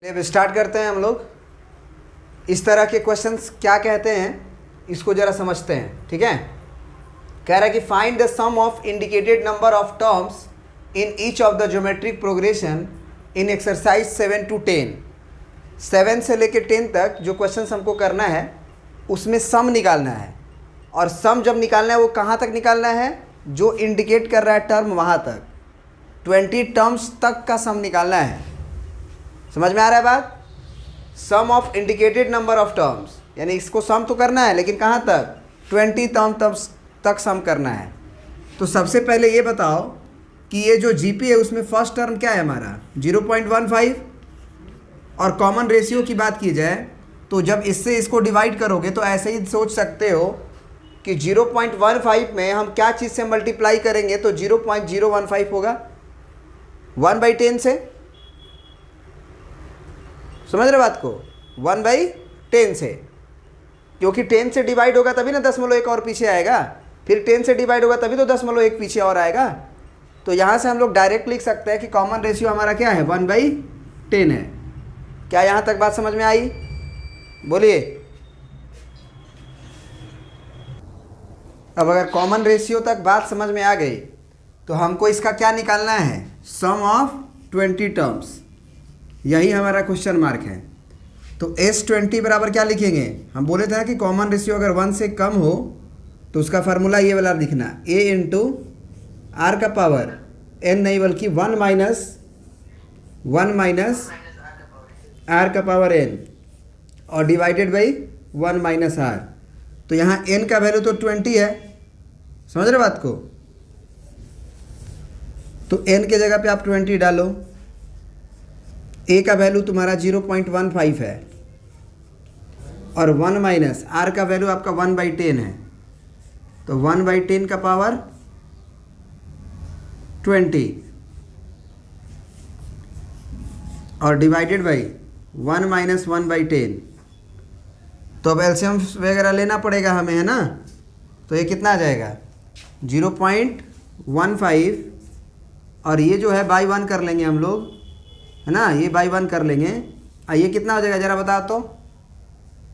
अब स्टार्ट करते हैं हम लोग। इस तरह के क्वेश्चंस क्या कहते हैं इसको ज़रा समझते हैं, ठीक है। कह रहा है कि find the sum of indicated number of terms in each of the geometric progression in exercise 7 to 10। 7 से लेकर 10 तक जो क्वेश्चंस हमको करना है उसमें सम निकालना है, और सम जब निकालना है वो कहाँ तक निकालना है, जो इंडिकेट कर रहा है टर्म वहाँ तक, 20 टर्म्स तक का सम निकालना है। समझ में आ रहा है बात? Sum of indicated number of terms, यानी इसको सम तो करना है लेकिन कहाँ तक, 20 टर्म्स तक सम करना है। तो सबसे पहले ये बताओ कि ये जो जीपी है उसमें फर्स्ट टर्म क्या है हमारा 0.15, और कॉमन रेशियो की बात की जाए तो जब इससे इसको डिवाइड करोगे तो ऐसे ही सोच सकते हो कि 0.15 में हम क्या चीज़ से मल्टीप्लाई करेंगे तो 0.015 होगा 1/10 से। समझ रहे बात को? 1/10 से, क्योंकि 10 से डिवाइड होगा तभी ना 10.1 और पीछे आएगा, फिर 10 से डिवाइड होगा तभी तो 10.1 पीछे और आएगा। तो यहाँ से हम लोग डायरेक्ट लिख सकते हैं कि कॉमन रेशियो हमारा क्या है 1/10 है। क्या यहाँ तक बात समझ में आई? बोलिए। अब अगर कॉमन रेशियो तक बात समझ में आ गई तो हमको इसका क्या निकालना है, सम ऑफ 20 टर्म्स। यही हमारा क्वेश्चन मार्क है। तो S20 बराबर क्या लिखेंगे, हम बोले थे ना कि कॉमन रेशियो अगर 1 से कम हो तो उसका फार्मूला ये वाला लिखना, A इंटू आर का पावर n नहीं बल्कि 1 माइनस आर का पावर n और डिवाइडेड बाई 1 माइनस आर। तो यहाँ n का वैल्यू तो 20 है, समझ रहे बात को? तो n के जगह पे आप 20 डालो। a का वैल्यू तुम्हारा 0.15 है और 1 माइनस आर का वैल्यू आपका 1/10 है, तो 1/10 का पावर 20 और डिवाइडेड बाई 1 माइनस 1/10। तो अब एलसीएम वगैरह लेना पड़ेगा हमें, है ना। तो ये कितना आ जाएगा 0.15, और ये जो है बाई 1 कर लेंगे हम लोग, है ना, ये बाई 1 कर लेंगे। ये कितना हो जाएगा ज़रा बता तो।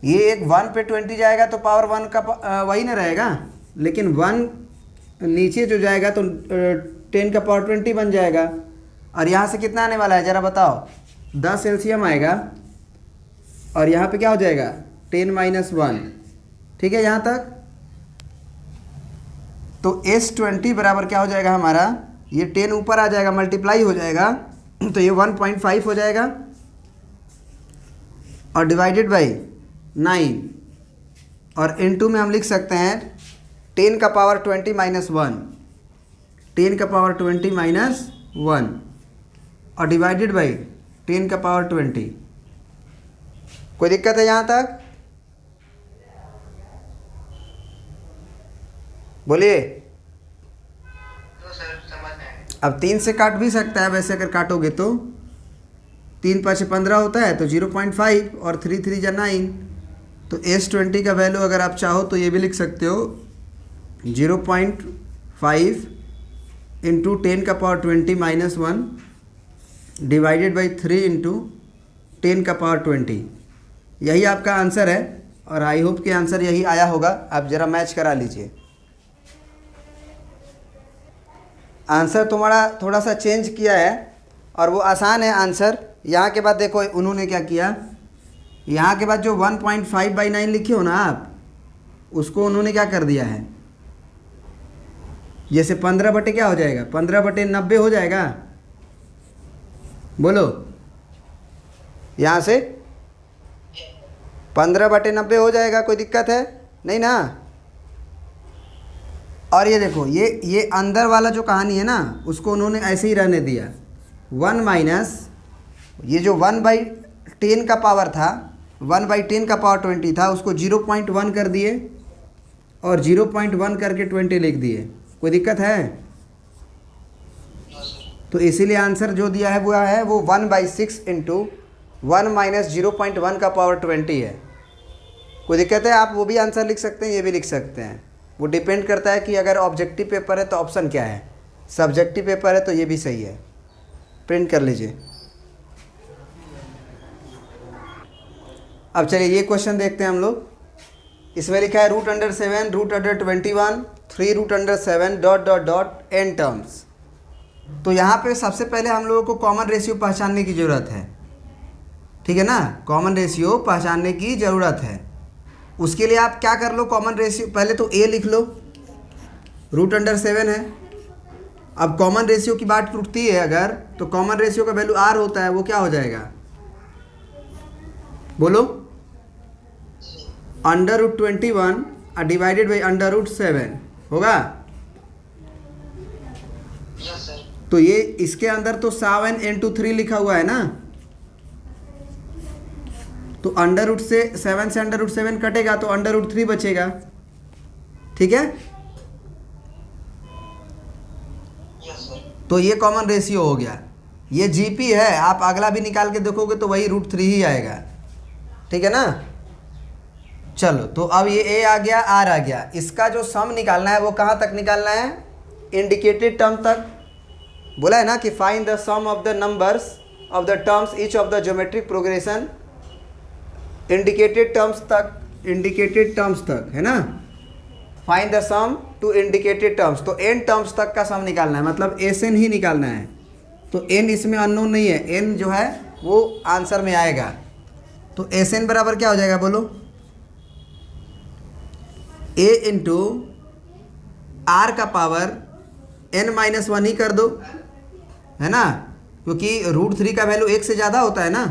ये एक 1 पे 20 जाएगा तो पावर 1 का वही ना रहेगा, लेकिन 1 नीचे जो जाएगा तो 10 का पावर 20 बन जाएगा। और यहाँ से कितना आने वाला है ज़रा बताओ, 10 एलसीएम आएगा और यहाँ पे क्या हो जाएगा 10 माइनस 1, ठीक है यहाँ तक। तो S20 बराबर क्या हो जाएगा हमारा, ये 10 ऊपर आ जाएगा, मल्टीप्लाई हो जाएगा, तो ये 1.5 हो जाएगा और डिवाइडेड बाई 9, और इनटू में हम लिख सकते हैं 10 का पावर 20 माइनस 1, 10 का पावर 20 माइनस 1 और डिवाइडेड बाई 10 का पावर 20। कोई दिक्कत है यहाँ तक? बोलिए। अब 3 से काट भी सकता है वैसे, अगर काटोगे तो 3 5 15 होता है, तो 0.5 और 3 3 जा 9। तो S20 का वैल्यू अगर आप चाहो तो ये भी लिख सकते हो 0.5 इंटू 10 का power 20 minus 1 divided by 3 into 10 का पावर 20। यही आपका आंसर है, और आई होप कि आंसर यही आया होगा। आप ज़रा मैच करा लीजिए। आंसर तुम्हारा थोड़ा सा चेंज किया है और वो आसान है आंसर। यहाँ के बाद देखो उन्होंने क्या किया, यहाँ के बाद जो 1.5/9 लिखे हो ना आप, उसको उन्होंने क्या कर दिया है, जैसे 15 बटे क्या हो जाएगा, 15/90 हो जाएगा। बोलो, यहाँ से 15/90 हो जाएगा, कोई दिक्कत है नहीं ना। और ये देखो ये अंदर वाला जो कहानी है ना उसको उन्होंने ऐसे ही रहने दिया। 1 माइनस ये जो 1/10 का पावर था, 1/10 का पावर 20 था, उसको 0.1 कर दिए और 0.1 करके 20 लिख दिए। कोई दिक्कत है? तो इसीलिए आंसर जो दिया है वो 1/6 इंटू 1 माइनस 0.1 का पावर 20 है। कोई दिक्कत है? आप वो भी आंसर लिख सकते हैं, ये भी लिख सकते हैं। वो डिपेंड करता है कि अगर ऑब्जेक्टिव पेपर है तो ऑप्शन क्या है, सब्जेक्टिव पेपर है तो ये भी सही है। प्रिंट कर लीजिए। अब चलिए ये क्वेश्चन देखते हैं हम लोग। इसमें लिखा है √7 √21 3√7 dot dot dot n terms. तो यहाँ पे सबसे पहले हम लोगों को कॉमन रेशियो पहचानने की ज़रूरत है, ठीक है ना। कॉमन रेशियो पहचानने की ज़रूरत है। उसके लिए आप क्या कर लो, कॉमन रेशियो पहले तो a लिख लो, √7 है। अब कॉमन रेशियो की बात टूटती है अगर, तो कॉमन रेशियो का वैल्यू r होता है, वो क्या हो जाएगा बोलो, √21 डिवाइडेड बाई √7 होगा। तो ये इसके अंदर तो 7 × 3 लिखा हुआ है ना, तो √ से 7 से √7 कटेगा तो √3 बचेगा, ठीक है। तो ये कॉमन रेशियो हो गया। ये जीपी है, आप अगला भी निकाल के देखोगे तो वही √3 ही आएगा, ठीक है ना। चलो तो अब ये a आ गया, r आ गया। इसका जो सम निकालना है वो कहाँ तक निकालना है, इंडिकेटेड टर्म तक। बोला है ना कि find the sum of the numbers of the terms each of the geometric progression, indicated terms तक, इंडिकेटेड टर्म्स तक है ना। Find the sum to indicated terms, तो n टर्म्स तक का सम निकालना है, मतलब SN ही निकालना है। तो n इसमें अननोन नहीं है, n जो है वो आंसर में आएगा। तो SN बराबर क्या हो जाएगा बोलो, a इंटू r का पावर n-1 ही कर दो, है ना, क्योंकि √3 का वैल्यू 1 से ज़्यादा होता है ना।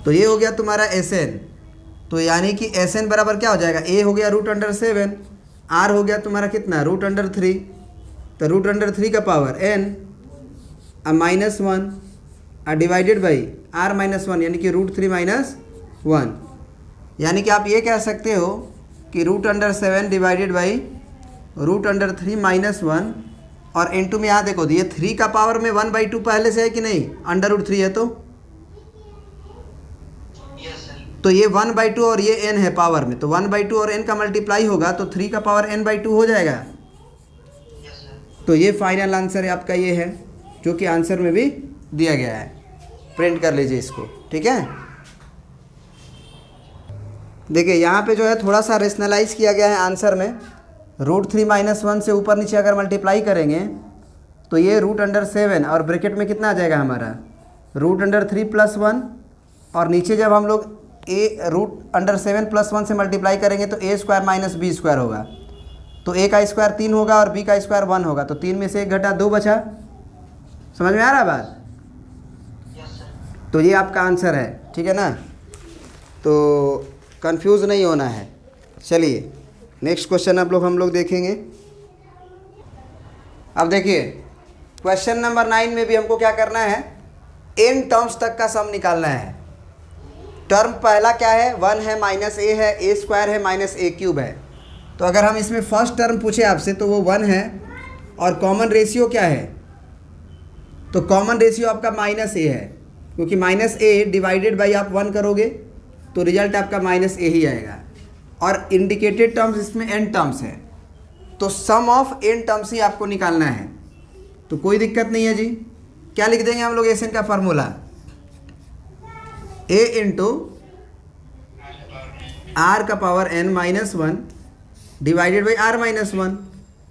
तो ये हो गया तुम्हारा SN। तो यानी कि SN बराबर क्या हो जाएगा, a हो गया √7, r हो गया तुम्हारा कितना √3, तो √3 का power n -1 divided by r-1 यानी कि √3 - 1। यानी कि आप ये कह सकते हो कि √7 डिवाइडेड बाई √3 - 1, और इंटू में यहाँ देखो ये 3 का पावर में 1/2 पहले से है कि नहीं, √3 है तो ये 1/2 और ये n है पावर में, तो 1/2 और n का मल्टीप्लाई होगा तो 3 का पावर n/2 हो जाएगा। तो ये फाइनल आंसर है आपका, ये है जो कि आंसर में भी दिया गया है। प्रिंट कर लीजिए इसको, ठीक है। देखिए यहाँ पे जो है थोड़ा सा रेशनलाइज किया गया है आंसर में। √3 - 1 से ऊपर नीचे अगर मल्टीप्लाई करेंगे तो ये √7 और ब्रैकेट में कितना आ जाएगा हमारा √3 + 1, और नीचे जब हम लोग √7 + 1 से मल्टीप्लाई करेंगे तो a² - b² होगा। तो a का स्क्वायर 3 होगा और b का स्क्वायर 1 होगा, तो 3 में से 1 घटा 2 बचा। समझ में आ रहा है बात। तो ये आपका आंसर है, ठीक है ना। तो कंफ्यूज नहीं होना है। चलिए नेक्स्ट क्वेश्चन हम लोग देखेंगे। अब देखिए क्वेश्चन नंबर 9 में भी हमको क्या करना है, n टर्म्स तक का सम निकालना है। टर्म पहला क्या है, 1 है, -a है, a² है, -a³ है। तो अगर हम इसमें फर्स्ट टर्म पूछे आपसे तो वो 1 है, और कॉमन रेशियो क्या है, तो कॉमन रेशियो आपका -a है, क्योंकि -a डिवाइडेड बाई आप 1 करोगे तो रिजल्ट आपका -a ही आएगा। और इंडिकेटेड टर्म्स इसमें n टर्म्स है, तो सम ऑफ n टर्म्स ही आपको निकालना है। तो कोई दिक्कत नहीं है जी। क्या लिख देंगे हम लोग SN का फार्मूला, a इंटू r का power n-1 divided by r-1।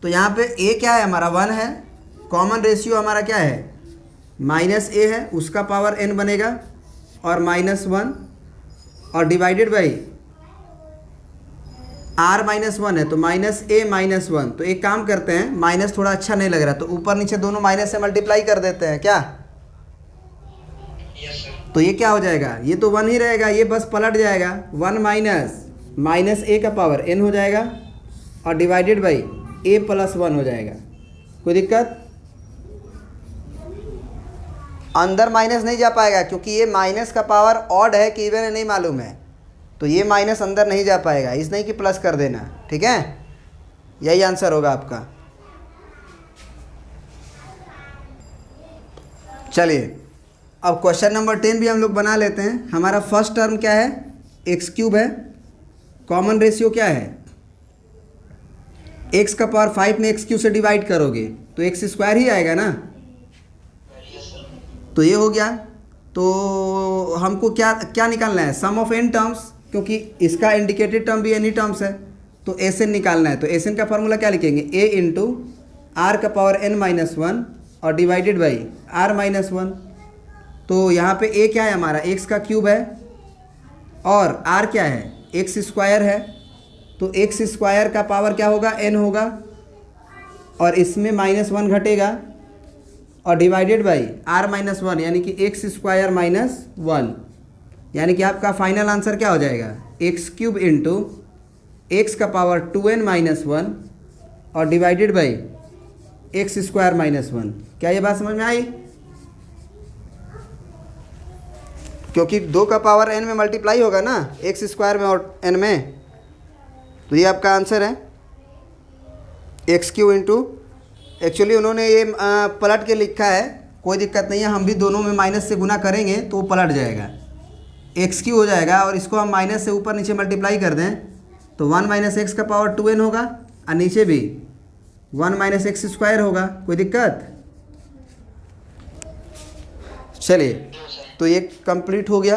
तो यहाँ पे a क्या है हमारा 1 है, कॉमन रेशियो हमारा क्या है -a है, उसका पावर n बनेगा और -1, और डिवाइडेड बाई r-1 है तो -a-1। तो एक काम करते हैं, माइनस थोड़ा अच्छा नहीं लग रहा तो ऊपर नीचे दोनों माइनस से मल्टीप्लाई कर देते हैं क्या। तो ये क्या हो जाएगा, ये तो 1 ही रहेगा, ये बस पलट जाएगा, 1 - a का पावर n हो जाएगा और डिवाइडेड बाई a + 1 हो जाएगा। कोई दिक्कत, अंदर माइनस नहीं जा पाएगा क्योंकि ये माइनस का पावर ऑड है कि इवन है नहीं मालूम है, तो ये माइनस अंदर नहीं जा पाएगा, इस नहीं कि प्लस कर देना, ठीक है। यही आंसर होगा आपका। चलिए अब क्वेश्चन नंबर 10 भी हम लोग बना लेते हैं। हमारा फर्स्ट टर्म क्या है, x³ है, कॉमन रेशियो क्या है, x का पावर 5 में x³ से डिवाइड करोगे तो x² ही आएगा ना। तो ये हो गया। तो हमको क्या क्या निकालना है, सम ऑफ एन टर्म्स, क्योंकि इसका इंडिकेटेड टर्म भी एनी टर्म्स है, तो एस एन निकालना है। तो एस एन का फॉर्मूला क्या लिखेंगे, ए इंटू आर का पावर एन माइनस वन और divided by r minus one. तो यहाँ पे ए क्या है हमारा, एक्स का क्यूब है, और आर क्या है, एक्स स्क्वायर है। तो एक्स स्क्वायर का पावर क्या होगा, एन होगा, और इसमें माइनस वन घटेगा, और divided by r minus one, यानी कि एक्स स्क्वायर माइनस वन, यानी कि आपका फाइनल आंसर क्या हो जाएगा, एक्स क्यूब इंटू एक्स का पावर 2n माइनस वन और divided by x square minus one. क्या ये बात समझ में आई? क्योंकि 2 का पावर n में मल्टीप्लाई होगा ना, एक्स स्क्वायर में और n में, तो ये आपका आंसर है एक्स क्यू इंटू, एक्चुअली उन्होंने ये पलट के लिखा है, कोई दिक्कत नहीं है, हम भी दोनों में माइनस से गुना करेंगे तो वो पलट जाएगा, एक्स क्यू हो जाएगा, और इसको हम माइनस से ऊपर नीचे मल्टीप्लाई कर दें तो 1 माइनस एक्स का पावर 2n होगा, और नीचे भी 1 माइनस एक्स स्क्वायर होगा। कोई दिक्कत? चलिए, तो ये कंप्लीट हो गया।